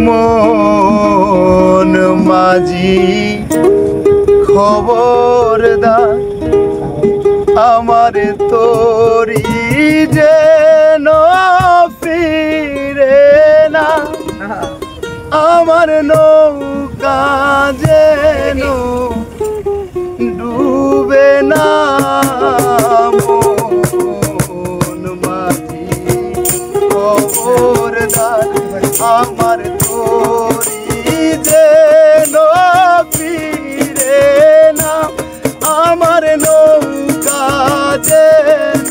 মন মাঝি খবরদার আমার তোরি যেন ফিরে না, আমার নৌকা যেন ডুবে না। মন মাঝি খবরদার আমার তোরি যেন ফিরে না, আমার নৌকা যেন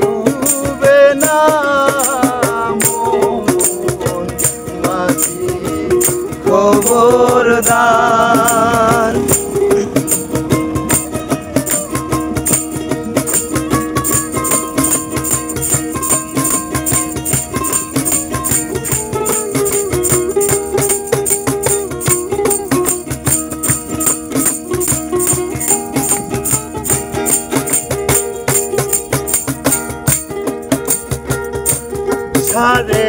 ডুবে না। মন মাঝি খবরদার। সাড়ে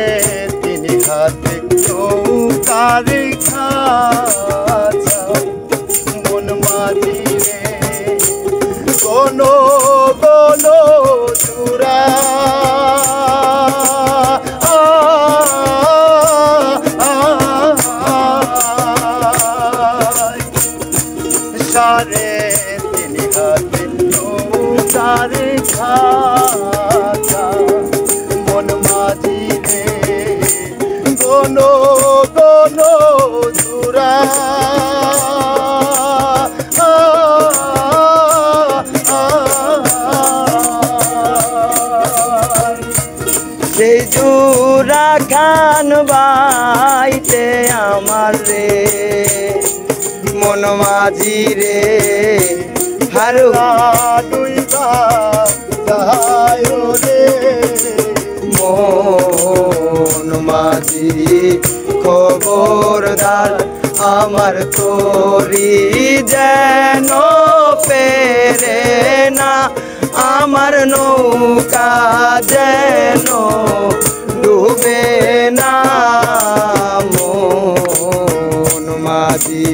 তিন হাতে নৌকার খাঁচা মন মাঝি রে, কোন কোন চূড়া সাড়ে তিন হাতে নৌকার খাঁচা মন মাঝি রে, কোন কোন চূড়া সেই জোড়া খান বাইতে আমার রে মন মাঝি রে, হারুয়া ডুইবা যায় রে। মন মাঝি খবরদার আমার তোরি যেন ফেরে না, আমার নৌকা যেন ডুবে না। মন মাঝি